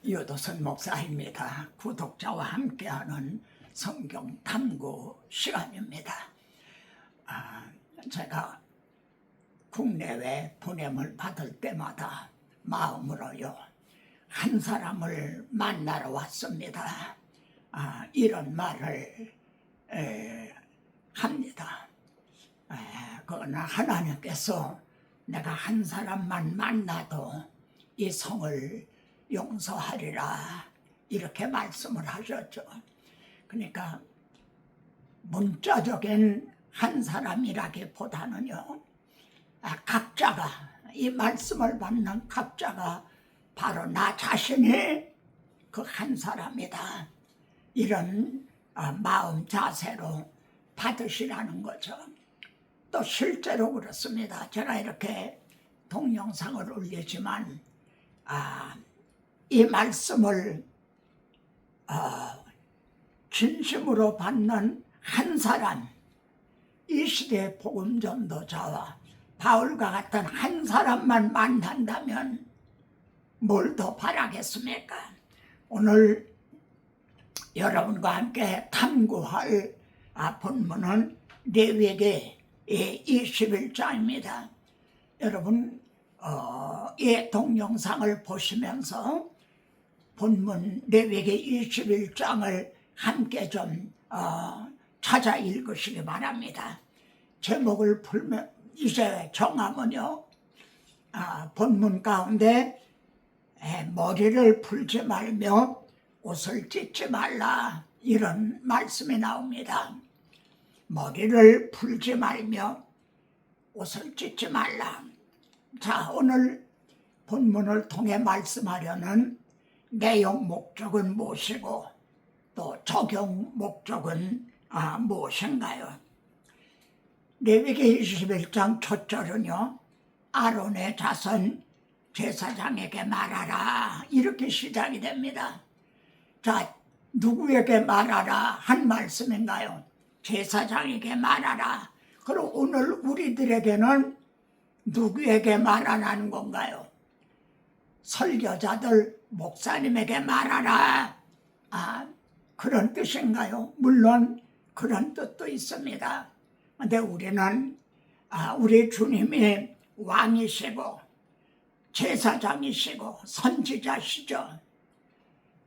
유도선 목사입니다. 구독자와 함께하는 성경 탐구 시간입니다. 제가 국내외 보냄을 받을 때마다 마음으로요, 한 사람을 만나러 왔습니다. 이런 말을 합니다. 그러나 하나님께서 내가 한 사람만 만나도 이 성을 용서하리라, 이렇게 말씀을 하셨죠. 그러니까 문자적인 한 사람이라기보다는요, 각자가, 이 말씀을 받는 각자가 바로 나 자신이 그 한 사람이다, 이런 마음 자세로 받으시라는 거죠. 또 실제로 그렇습니다. 제가 이렇게 동영상을 올리지만 이 말씀을 진심으로 받는 한 사람, 이 시대의 복음 전도자와 바울과 같은 한 사람만 만난다면 뭘 더 바라겠습니까? 오늘 여러분과 함께 탐구할 본문은 레위기 21장입니다. 여러분 이 동영상을 보시면서 본문 레위기 21장을 함께 좀 찾아 읽으시기 바랍니다. 제목을 풀면 이제 정하면요, 본문 가운데 머리를 풀지 말며 옷을 찢지 말라, 이런 말씀이 나옵니다. 머리를 풀지 말며 옷을 찢지 말라. 자, 오늘 본문을 통해 말씀하려는 내용 목적은 무엇이고 또 적용 목적은 무엇인가요? 레위기 21장 첫 절은요, 아론의 자손 제사장에게 말하라, 이렇게 시작이 됩니다. 자, 누구에게 말하라 한 말씀인가요? 제사장에게 말하라. 그럼 오늘 우리들에게는 누구에게 말하라는 건가요? 설교자들, 목사님에게 말하라, 그런 뜻인가요? 물론 그런 뜻도 있습니다. 근데 우리는 우리 주님이 왕이시고 제사장이시고 선지자시죠.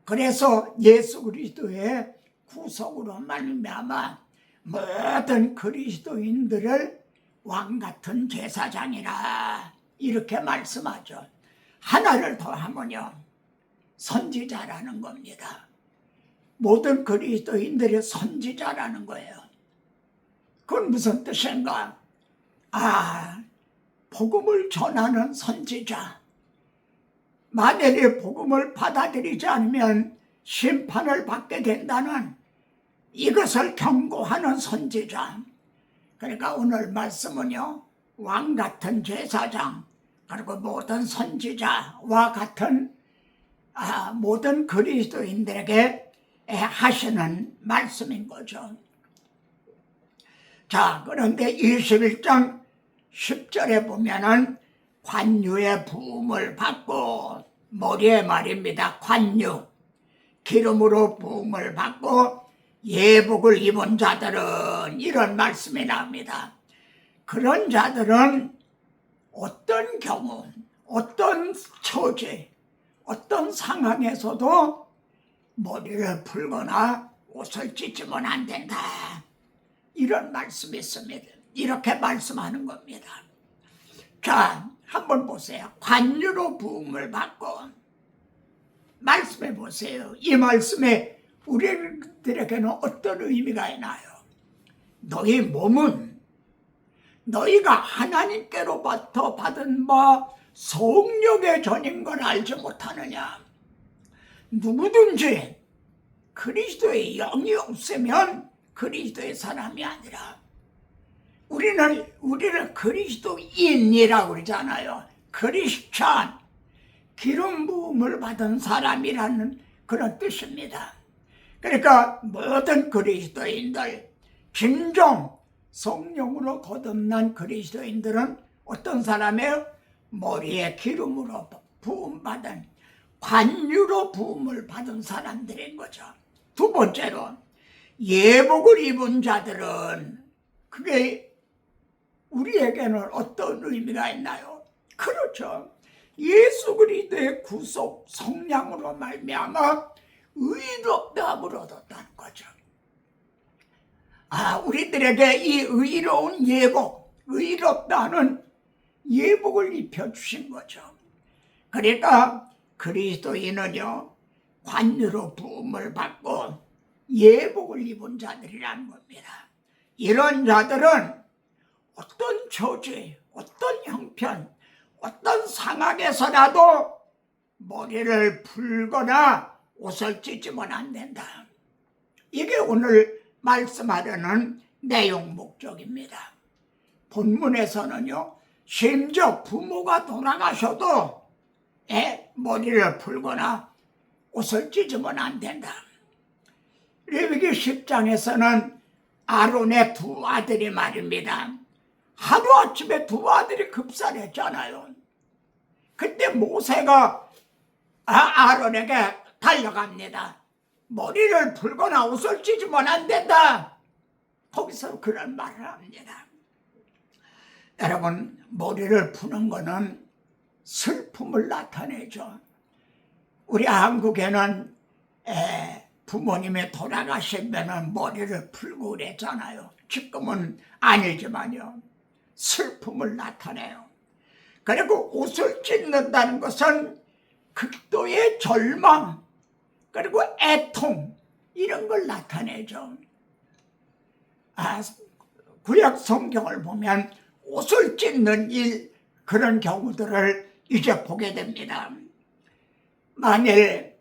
그래서 예수 그리스도의 구속으로 말미암아 모든 그리스도인들을 왕같은 제사장이라, 이렇게 말씀하죠. 하나를 더 하면요, 선지자라는 겁니다. 모든 그리스도인들의 선지자라는 거예요. 그건 무슨 뜻인가? 복음을 전하는 선지자. 만약에 복음을 받아들이지 않으면 심판을 받게 된다는 이것을 경고하는 선지자. 그러니까 오늘 말씀은요, 왕같은 제사장, 그리고 모든 선지자와 같은 모든 그리스도인들에게 하시는 말씀인 거죠. 자, 그런데 21장 10절에 보면은 관유의 부음을 받고, 머리에 말입니다. 관유, 기름으로 부음을 받고 예복을 입은 자들은, 이런 말씀이 나옵니다. 그런 자들은 어떤 경우, 어떤 처지, 어떤 상황에서도 머리를 풀거나 옷을 찢으면 안 된다, 이런 말씀이 있습니다. 이렇게 말씀하는 겁니다. 자, 한번 보세요. 관유로 부음을 받고, 말씀해 보세요. 이 말씀에 우리들에게는 어떤 의미가 있나요? 너희 몸은 너희가 하나님께로부터 받은 성령의 전인 걸 알지 못하느냐? 누구든지 그리스도의 영이 없으면 그리스도의 사람이 아니라, 우리는 그리스도인이라고 그러잖아요. 크리스찬, 기름 부음을 받은 사람이라는 그런 뜻입니다. 그러니까 모든 그리스도인들, 진정 성령으로 거듭난 그리스도인들은 어떤 사람이에요? 머리에 기름으로 부음받은 관유로 부음을 받은 사람들인 거죠. 두 번째로 예복을 입은 자들은 그게 우리에게는 어떤 의미가 있나요? 그렇죠. 예수 그리스도의 구속 성량으로 말미암아 의롭다함을 얻었다는 거죠. 우리들에게 이 의로운 예복, 의롭다는 예복을 입혀주신 거죠. 그러니까 그리스도인은요, 관유로 부음을 받고 예복을 입은 자들이라는 겁니다. 이런 자들은 어떤 처지, 어떤 형편, 어떤 상황에서라도 머리를 풀거나 옷을 찢으면 안 된다. 이게 오늘 말씀하려는 내용 목적입니다. 본문에서는요, 심지어 부모가 돌아가셔도 머리를 풀거나 옷을 찢으면 안 된다. 레위기 10장에서는 아론의 두 아들이 말입니다. 하루아침에 두 아들이 급살했잖아요. 그때 모세가 아론에게 달려갑니다. 머리를 풀거나 옷을 찢으면 안 된다. 거기서 그런 말을 합니다. 여러분, 머리를 푸는 거는 슬픔을 나타내죠. 우리 한국에는 부모님이 돌아가시면 머리를 풀고 그랬잖아요. 지금은 아니지만요. 슬픔을 나타내요. 그리고 옷을 찢는다는 것은 극도의 절망, 그리고 애통, 이런 걸 나타내죠. 구약 성경을 보면 옷을 찢는 일, 그런 경우들을 이제 보게 됩니다. 만일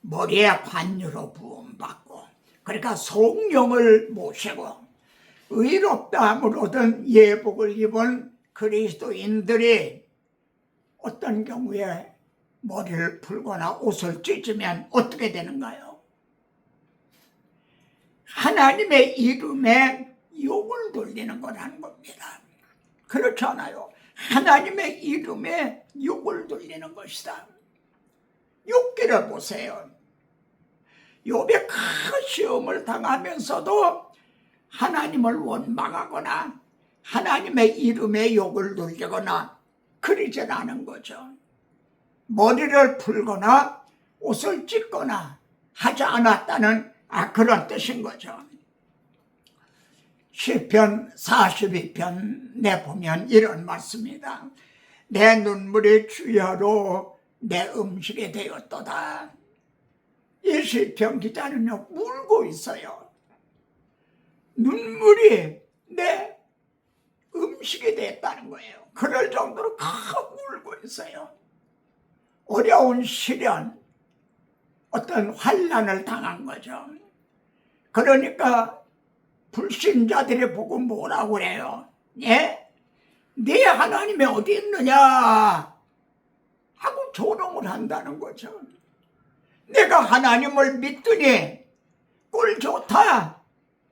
머리에 관유로 부음받고, 그러니까 성령을 모시고 의롭다함을 얻은 예복을 입은 그리스도인들이 어떤 경우에 머리를 풀거나 옷을 찢으면 어떻게 되는가요? 하나님의 이름에 욕을 돌리는 거라는 겁니다. 그렇지 않아요? 하나님의 이름에 욕을 돌리는 것이다. 욥기를 보세요. 욥이 큰 시험을 당하면서도 하나님을 원망하거나 하나님의 이름에 욕을 돌리거나 그러질 않은 거죠. 머리를 풀거나 옷을 찢거나 하지 않았다는 그런 뜻인 거죠. 시편 42편에 보면 이런 말씀입니다. 내 눈물이 주야로 내 음식이 되었도다. 이 시편 기자는요, 울고 있어요. 눈물이 내 음식이 됐다는 거예요. 그럴 정도로 울고 있어요. 어려운 시련, 어떤 환난을 당한 거죠. 그러니까 불신자들이 보고 뭐라고 그래요? 예? 네 하나님이 어디 있느냐? 하고 조롱을 한다는 거죠. 내가 하나님을 믿더니 꼴 좋다.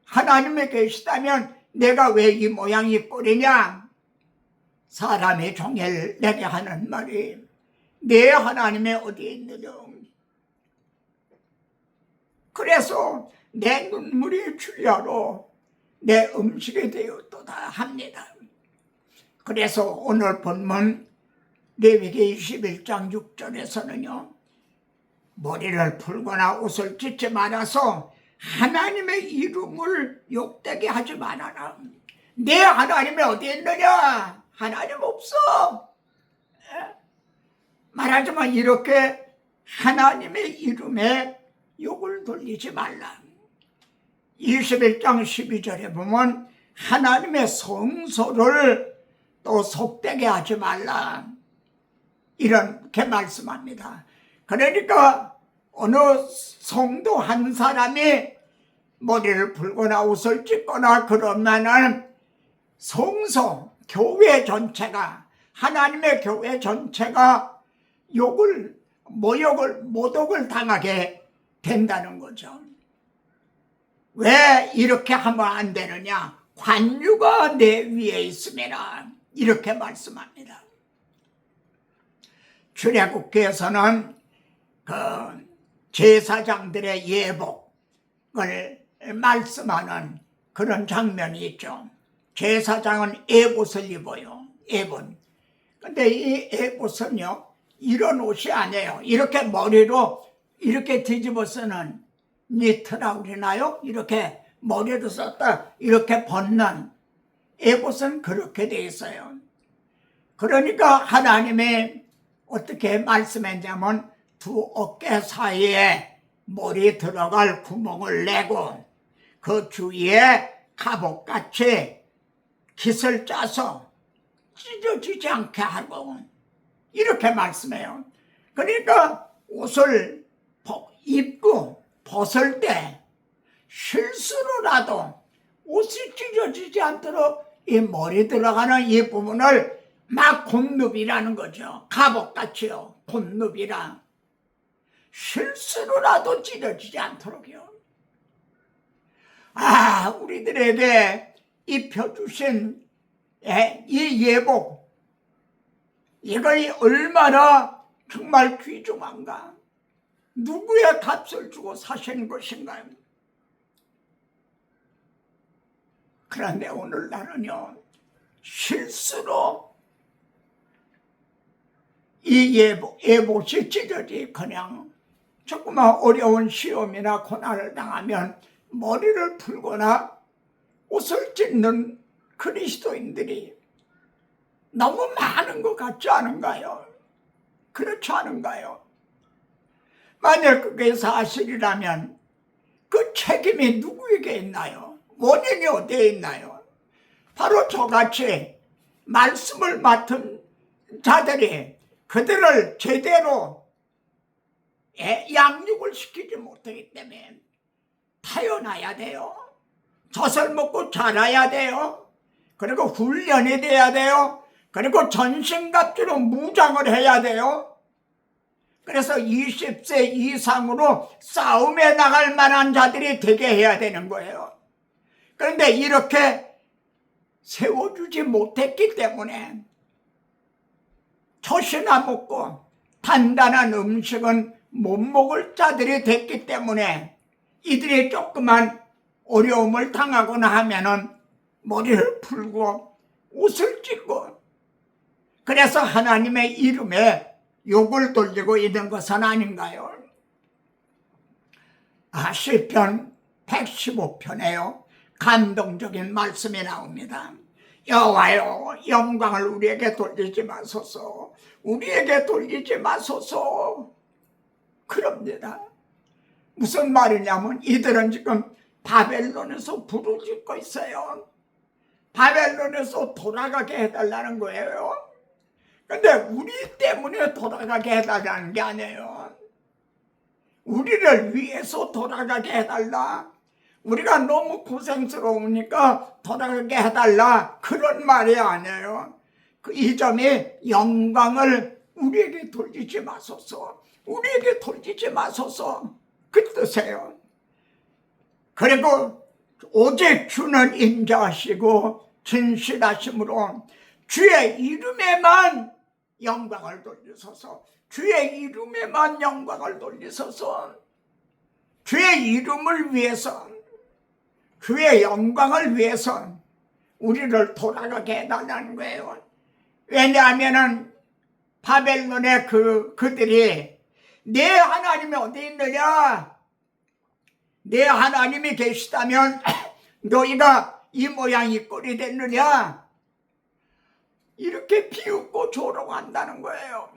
하나님이 계시다면 내가 왜 이 모양이 꼴이냐? 사람의 종일 내게 하는 말이 내 하나님이 어디 있느냐? 그래서 내 눈물이 주야로 내 음식이 되었도다 합니다. 그래서 오늘 본문 레위기 21장 6절에서는요, 머리를 풀거나 옷을 찢지 말아서 하나님의 이름을 욕되게 하지 말아라. 내 하나님이 어디 있느냐? 하나님 없어. 말하자면 이렇게 하나님의 이름에 욕을 돌리지 말라. 21장 12절에 보면 하나님의 성소를 또 속되게 하지 말라. 이렇게 말씀합니다. 그러니까 어느 성도 한 사람이 머리를 풀거나 옷을 찢거나 그러면은 성소, 교회 전체가, 하나님의 교회 전체가 모독을 당하게 된다는 거죠. 왜 이렇게 하면 안 되느냐? 관유가 내 위에 있음이라, 이렇게 말씀합니다. 출애굽기에서는 그 제사장들의 예복을 말씀하는 그런 장면이 있죠. 제사장은 에봇을 입어요. 에봇. 근데 이 에봇은요, 이런 옷이 아니에요. 이렇게 머리로 이렇게 뒤집어 쓰는 니트라고 그러나요? 이렇게 머리로 썼다 이렇게 벗는 에봇은 그렇게 돼 있어요. 그러니까 하나님이 어떻게 말씀했냐면 두 어깨 사이에 머리 들어갈 구멍을 내고 그 주위에 갑옷같이 깃을 짜서 찢어지지 않게 하고 이렇게 말씀해요. 그러니까 옷을 입고 벗을 때 실수로라도 옷이 찢어지지 않도록 이 머리 들어가는 이 부분을 막 곤눕이라는 거죠. 갑옷같이요. 곤눕이라. 실수로라도 찢어지지 않도록요. 우리들에게 입혀주신 이 예복, 이것이 얼마나 정말 귀중한가. 누구의 값을 주고 사신 것인가요? 그런데 오늘날은요, 실수로 이 예복이 찢어지 그냥 조그만 어려운 시험이나 고난을 당하면 머리를 풀거나 옷을 찢는 그리스도인들이 너무 많은 것 같지 않은가요? 그렇지 않은가요? 만약 그게 사실이라면 그 책임이 누구에게 있나요? 원인이 어디에 있나요? 바로 저같이 말씀을 맡은 자들이 그들을 제대로 양육을 시키지 못하기 때문에 타연해야 돼요. 젖을 먹고 자라야 돼요. 그리고 훈련이 돼야 돼요. 그리고 전신갑주로 무장을 해야 돼요. 그래서 20세 이상으로 싸움에 나갈 만한 자들이 되게 해야 되는 거예요. 그런데 이렇게 세워주지 못했기 때문에 젖이나 먹고 단단한 음식은 못 먹을 자들이 됐기 때문에 이들이 조그만 어려움을 당하거나 하면은 머리를 풀고 옷을 찢고, 그래서 하나님의 이름에 욕을 돌리고 있는 것은 아닌가요? 시편 115편에요 감동적인 말씀이 나옵니다. 여호와여, 영광을 우리에게 돌리지 마소서, 우리에게 돌리지 마소서. 그럽니다. 무슨 말이냐면 이들은 지금 바벨론에서 부르짖고 있어요. 바벨론에서 돌아가게 해달라는 거예요. 근데 우리 때문에 돌아가게 해달라는 게 아니에요. 우리를 위해서 돌아가게 해달라, 우리가 너무 고생스러우니까 돌아가게 해달라, 그런 말이 아니에요. 이 점이 영광을 우리에게 돌리지 마소서, 우리에게 돌리지 마소서, 그 뜻이에요. 그리고 오직 주는 인자하시고 진실하심으로 주의 이름에만 영광을 돌리소서, 주의 이름에만 영광을 돌리소서. 주의 이름을 위해서, 주의 영광을 위해서 우리를 돌아가게 해달라는 거예요. 왜냐하면은 바벨론의 그들이 내 하나님이 어디 있느냐, 내 하나님이 계시다면 너희가 이 모양 이 꼴이 됐느냐, 이렇게 비웃고 조롱한다는 거예요.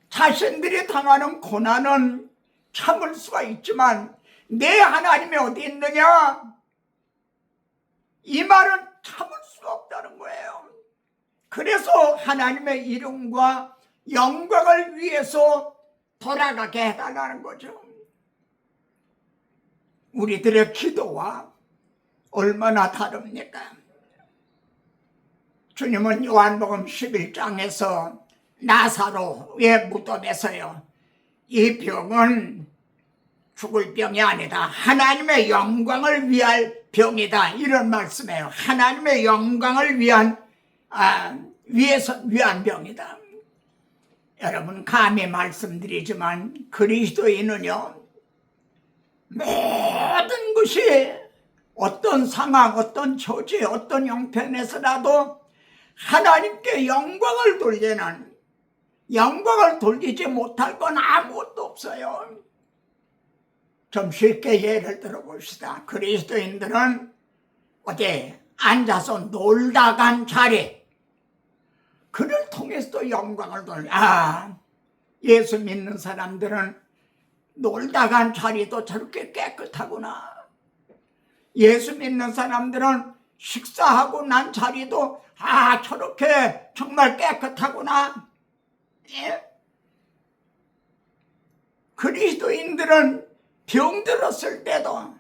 자신들이 당하는 고난은 참을 수가 있지만 내 하나님이 어디 있느냐, 이 말은 참을 수가 없다는 거예요. 그래서 하나님의 이름과 영광을 위해서 돌아가게 해달라는 거죠. 우리들의 기도와 얼마나 다릅니까? 주님은 요한복음 11장에서 나사로의 무덤에서요, 이 병은 죽을 병이 아니다, 하나님의 영광을 위할 병이다, 이런 말씀이에요. 하나님의 영광을 위한 병이다. 여러분 감히 말씀드리지만 그리스도인은요 모든 것이 어떤 상황, 어떤 처지, 어떤 형편에서라도 하나님께 영광을 돌리지 못할 건 아무것도 없어요. 좀 쉽게 예를 들어봅시다. 그리스도인들은 어디 앉아서 놀다 간 자리, 그를 통해서도 영광을 예수 믿는 사람들은 놀다 간 자리도 저렇게 깨끗하구나. 예수 믿는 사람들은 식사하고 난 자리도 저렇게 정말 깨끗하구나. 예? 그리스도인들은 병들었을 때도,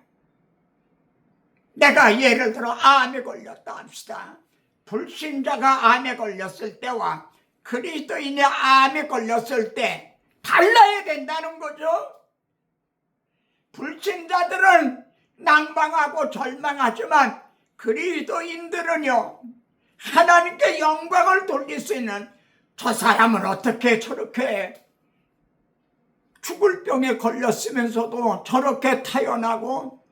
내가 예를 들어 암에 걸렸다 합시다. 불신자가 암에 걸렸을 때와 그리스도인이 암에 걸렸을 때 달라야 된다는 거죠. 불신자들은 낭망하고 절망하지만 그리스도인들은요 하나님께 영광을 돌릴 수 있는, 저 사람은 어떻게 저렇게 죽을 병에 걸렸으면서도 저렇게 타연하고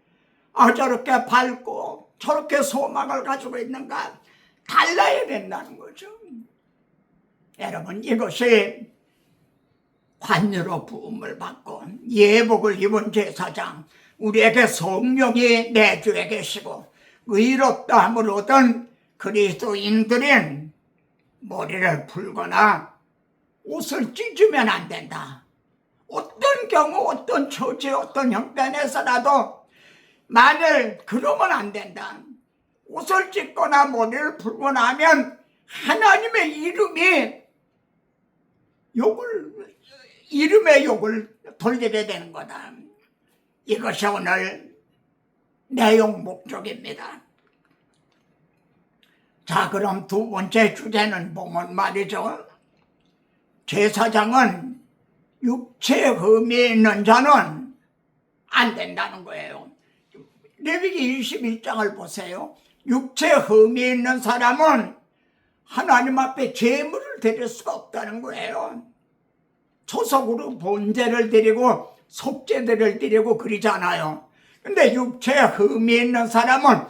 저렇게 밝고 저렇게 소망을 가지고 있는가, 달라야 된다는 거죠. 여러분 이것이 관유로 부음을 받고 예복을 입은 제사장, 우리에게 성령이 내주에 계시고 의롭다함을 얻은 그리스도인들은 머리를 풀거나 옷을 찢으면 안 된다. 어떤 경우, 어떤 처지, 어떤 형편에서라도 만일 그러면 안 된다. 옷을 찢거나 머리를 풀고 나면 하나님의 이름의 욕을 돌리게 되는 거다. 이것이 오늘 내용 목적입니다. 자, 그럼 두 번째 주제는 보면 말이죠. 제사장은 육체 흠이 있는 자는 안 된다는 거예요. 레위기 21장을 보세요. 육체 흠이 있는 사람은 하나님 앞에 제물을 드릴 수가 없다는 거예요. 초석으로 번제를 드리고 속죄들을 드리고 그러잖아요. 근데 육체에 흠이 있는 사람은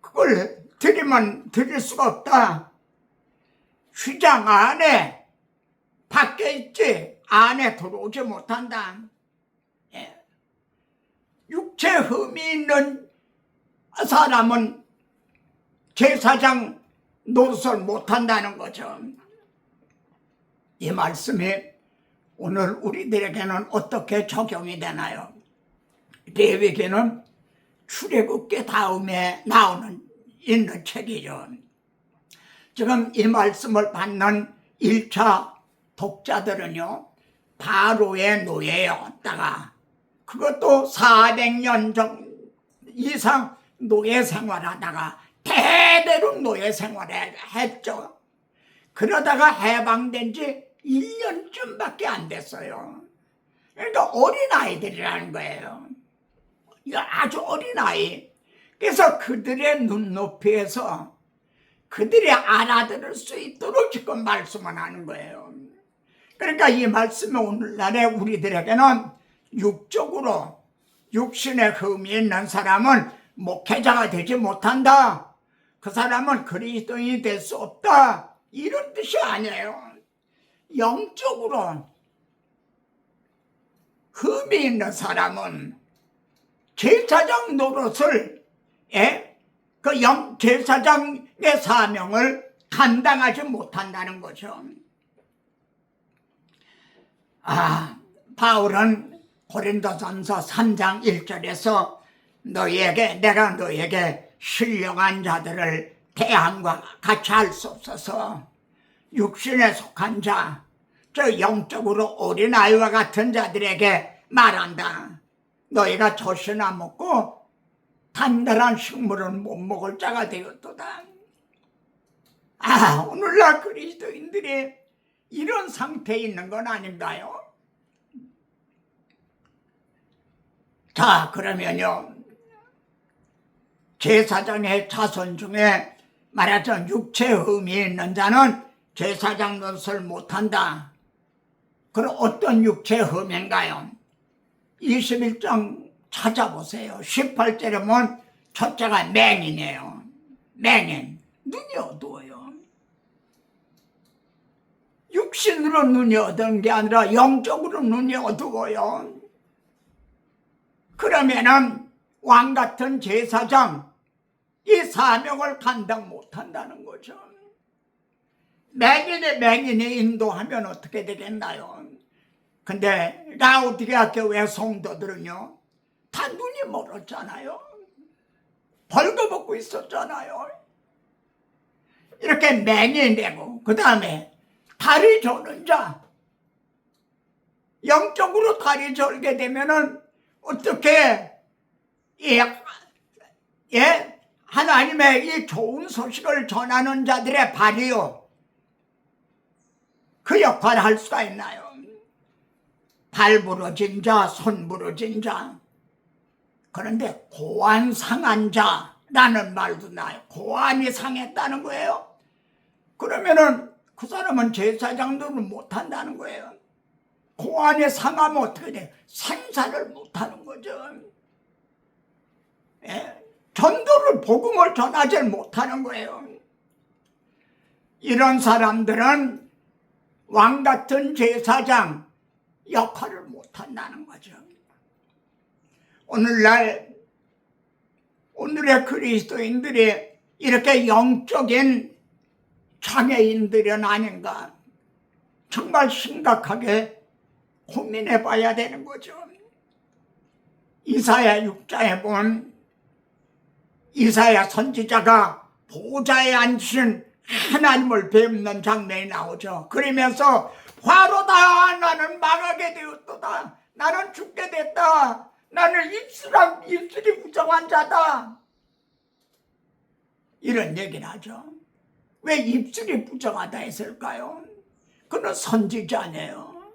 그걸 드릴 수가 없다. 휘장 안에 밖에 있지 안에 들어오지 못한다. 육체 흠이 있는 사람은 제사장 노릇을 못한다는 거죠. 이 말씀이 오늘 우리들에게는 어떻게 적용이 되나요? 레위기는 출애굽기 다음에 있는 책이죠. 지금 이 말씀을 받는 1차 독자들은요 바로의 노예였다가 그것도 400년 이상 노예 생활하다가 대대로 노예 생활을 했죠. 그러다가 해방된 지 1년쯤밖에 안 됐어요. 그러니까 어린아이들이라는 거예요. 아주 어린아이. 그래서 그들의 눈높이에서 그들이 알아들을 수 있도록 지금 말씀을 하는 거예요. 그러니까 이 말씀이 오늘날에 우리들에게는 육적으로 육신의 흠이 있는 사람은 목회자가 되지 못한다. 그 사람은 그리스도인이 될 수 없다. 이런 뜻이 아니에요. 영적으로 흠이 있는 사람은 제사장 노릇을 제사장의 사명을 감당하지 못한다는 거죠. 바울은 고린도전서 3장 1절에서 내가 너희에게 신령한 자들을 대항과 같이 할 수 없어서 육신에 속한 자, 저 영적으로 어린아이와 같은 자들에게 말한다. 너희가 젖이나 먹고 단단한 식물은 못 먹을 자가 되었도다. 오늘날 그리스도인들이 이런 상태에 있는 건 아닌가요? 자, 그러면요 제사장의 자손 중에 말하자면 육체 흠이 있는 자는 제사장 노릇을 못한다. 그럼 어떤 육체의 흠인가요? 21장 찾아보세요. 18절에 보면 첫째가 맹인이에요. 맹인. 눈이 어두워요. 육신으로 눈이 어두운 게 아니라 영적으로 눈이 어두워요. 그러면은 왕 같은 제사장 이 사명을 감당 못한다는 거죠. 맹인이 인도하면 어떻게 되겠나요? 근데 라우디게아 교회 성도들은요 다 눈이 멀었잖아요. 벌거벗고 있었잖아요. 이렇게 맹인이 되고 그 다음에 다리 저는 자, 영적으로 다리 절게 되면은 어떻게 하나님의 이 좋은 소식을 전하는 자들의 발이요 그 역할을 할 수가 있나요? 발 부러진 자, 손 부러진 자. 그런데 고안 상한 자라는 말도 나요. 고안이 상했다는 거예요. 그러면은 그 사람은 제사장들은 못한다는 거예요. 고안이 상하면 어떻게 돼? 생사를 못하는 거죠. 전도를 복음을 전하지 못하는 거예요. 이런 사람들은 왕 같은 제사장 역할을 못한다는 거죠. 오늘날 오늘의 그리스도인들이 이렇게 영적인 장애인들은 아닌가 정말 심각하게 고민해 봐야 되는 거죠. 이사야 6장에 보면 이사야 선지자가 보좌에 앉으신 하나님을 뵙는 장면이 나오죠. 그러면서 화로다 나는 망하게 되었도다. 나는 죽게 됐다. 나는 입술이 부정한 자다. 이런 얘기를 하죠. 왜 입술이 부정하다 했을까요? 그는 선지자네요.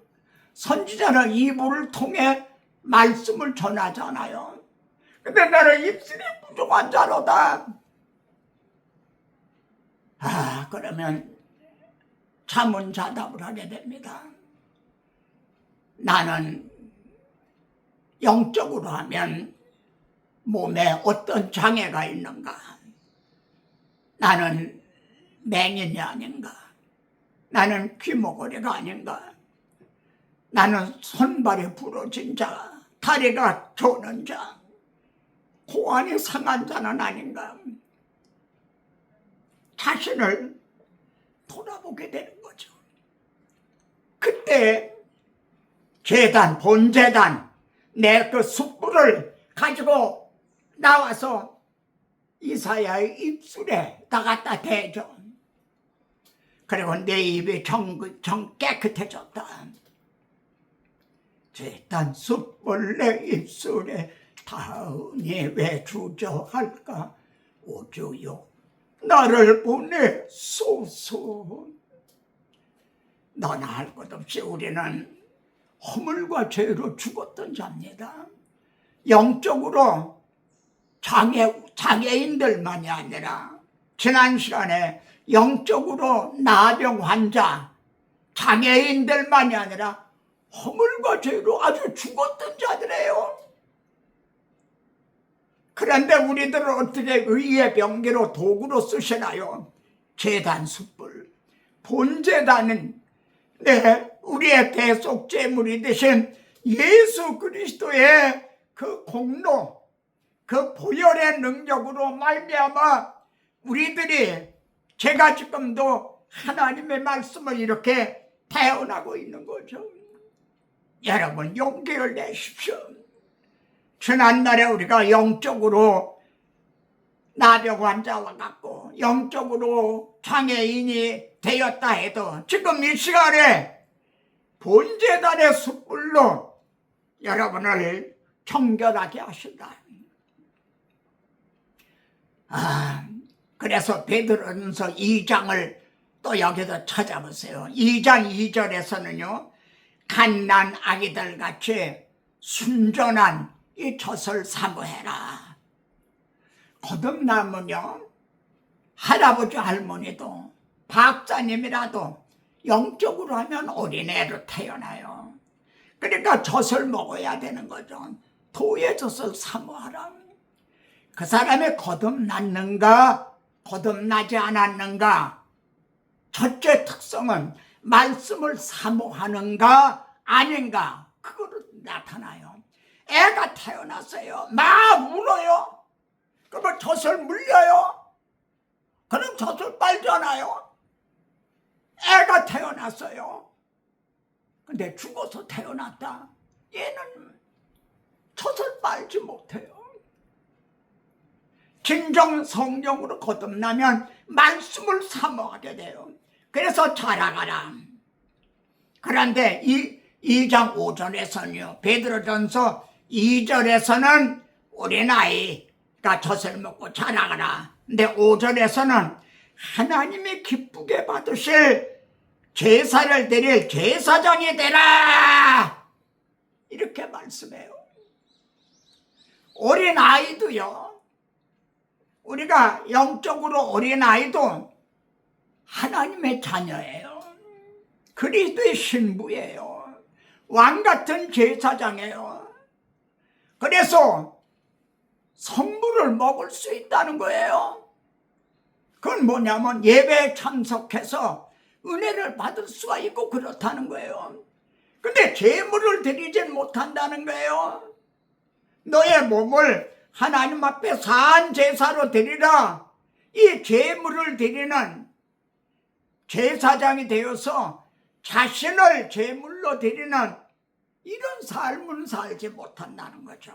선지자는 입을 통해 말씀을 전하잖아요. 근데 나는 입술이 부정한 자로다. 그러면 자문자답을 하게 됩니다. 나는 영적으로 하면 몸에 어떤 장애가 있는가? 나는 맹인이 아닌가? 나는 귀머거리가 아닌가? 나는 손발이 부러진 자, 다리가 저는 자, 고안이 상한 자는 아닌가? 자신을 돌아보게 되는 거죠. 그때 본제단 내 그 숯불을 가지고 나와서 이사야의 입술에 다 갖다 대죠. 그리고 내 입이 깨끗해졌다. 제단 숯불 내 입술에 닿으니 왜 주저할까? 오주요 나를 보내소서. 너나 할 것 없이 우리는 허물과 죄로 죽었던 자입니다. 영적으로 장애인들만이 아니라 지난 시간에 영적으로 나병 환자, 장애인들만이 아니라 허물과 죄로 아주 죽었던 자들이에요. 그런데 우리들은 어떻게 의의 병기로 도구로 쓰시나요? 제단 숯불. 본제단은 우리의 대속 제물이 되신 예수 그리스도의 그 공로, 그 보혈의 능력으로 말미암아 우리들이 제가 지금도 하나님의 말씀을 이렇게 태어나고 있는 거죠. 여러분 용기를 내십시오. 지난날에 우리가 영적으로 나병 환자와 같고 영적으로 장애인이 되었다 해도 지금 이 시간에 본제단의 숯불로 여러분을 청결하게 하신다. 그래서 베드로전서 2장을 또 여기서 찾아보세요. 2장 2절에서는요 갓난 아기들 같이 순전한 이 젖을 사모해라. 거듭나면요 할아버지 할머니도 박사님이라도 영적으로 하면 어린애로 태어나요. 그러니까 젖을 먹어야 되는 거죠. 도의 젖을 사모하라. 그 사람이 거듭났는가 거듭나지 않았는가, 첫째 특성은 말씀을 사모하는가 아닌가, 그거로 나타나요. 애가 태어났어요. 막 울어요. 그러면 젖을 물려요. 그럼 젖을 빨잖아요. 애가 태어났어요. 근데 죽어서 태어났다. 얘는 젖을 빨지 못해요. 진정 성령으로 거듭나면 말씀을 사모하게 돼요. 그래서 자라가라. 그런데 2장 5절에서는요, 베드로전서 2절에서는 어린아이가 젖을 먹고 자라가라. 근데 5절에서는 하나님이 기쁘게 받으실 제사를 드릴 제사장이 되라, 이렇게 말씀해요. 어린아이도요, 우리가 영적으로 어린아이도 하나님의 자녀예요. 그리스도의 신부예요. 왕같은 제사장이에요. 그래서 선물을 먹을 수 있다는 거예요. 그건 뭐냐면 예배에 참석해서 은혜를 받을 수가 있고 그렇다는 거예요. 근데 제물을 드리진 못한다는 거예요. 너의 몸을 하나님 앞에 산 제사로 드리라. 이 제물을 드리는 제사장이 되어서 자신을 제물로 드리는 이런 삶은 살지 못한다는 거죠.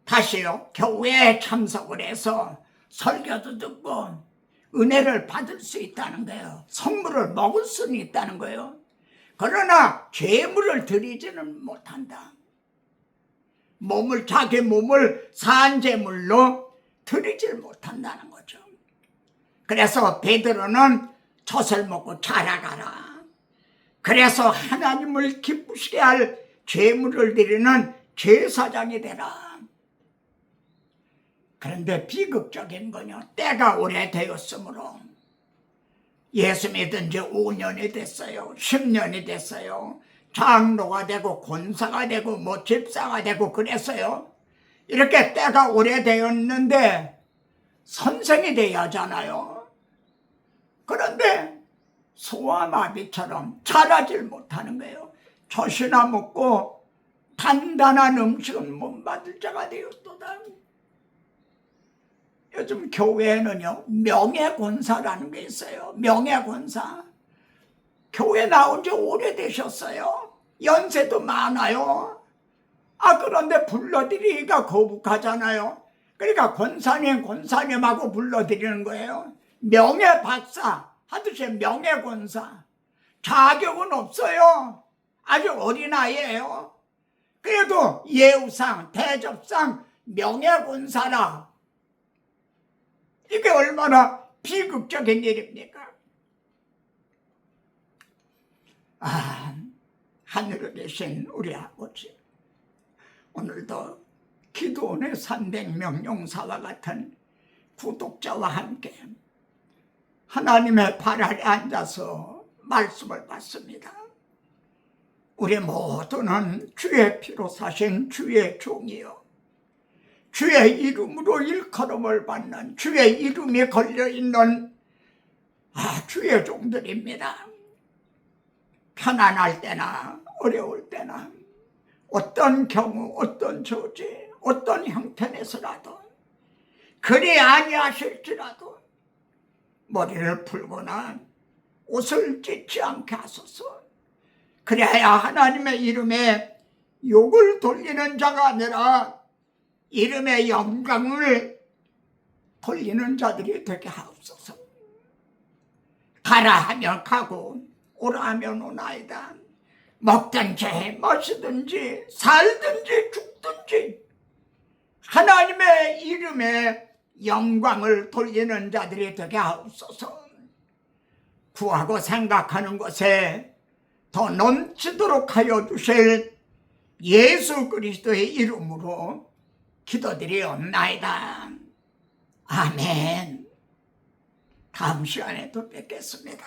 다시요, 교회에 참석을 해서 설교도 듣고 은혜를 받을 수 있다는 거예요. 선물을 먹을 수는 있다는 거예요. 그러나 제물을 드리지는 못한다. 자기 몸을 산제물로 드리질 못한다는 거죠. 그래서 베드로는 젖을 먹고 자라가라. 그래서 하나님을 기쁘시게 할 제물을 드리는 제사장이 되라. 그런데 비극적인 건요, 때가 오래되었으므로 예수 믿은 지 5년이 됐어요. 10년이 됐어요. 장로가 되고 권사가 되고 집사가 되고 그랬어요. 이렇게 때가 오래되었는데 선생이 돼야 하잖아요. 그런데 소아마비처럼 자라질 못하는 거예요. 젖이나 먹고 단단한 음식은 못 받을 자가 되었도다. 요즘 교회에는요, 명예권사라는 게 있어요. 명예권사. 교회 나온 지 오래되셨어요. 연세도 많아요. 그런데 불러드리기가 거북하잖아요. 그러니까 권사님하고 불러드리는 거예요. 명예박사 하듯이 명예권사. 자격은 없어요. 아주 어린아이예요. 그래도 예우상, 대접상, 명예권사라. 이게 얼마나 비극적인 일입니까? 하늘에 계신 우리 아버지, 오늘도 기도원의 300명 용사와 같은 구독자와 함께 하나님의 발 아래 앉아서 말씀을 받습니다. 우리 모두는 주의 피로 사신 주의 종이요, 주의 이름으로 일컬음을 받는, 주의 이름이 걸려있는 주의 종들입니다. 편안할 때나 어려울 때나 어떤 경우, 어떤 처지, 어떤 형편에서라도 그리 아니하실지라도 머리를 풀거나 옷을 찢지 않게 하소서. 그래야 하나님의 이름에 욕을 돌리는 자가 아니라 이름의 영광을 돌리는 자들이 되게 하옵소서. 가라 하면 가고 오라 하면 오나이다. 먹든지 마시든지 살든지 죽든지 하나님의 이름에 영광을 돌리는 자들이 되게 하옵소서. 구하고 생각하는 것에 더 넘치도록 하여 주실 예수 그리스도의 이름으로 기도드리옵나이다. 아멘. 다음 시간에 또 뵙겠습니다.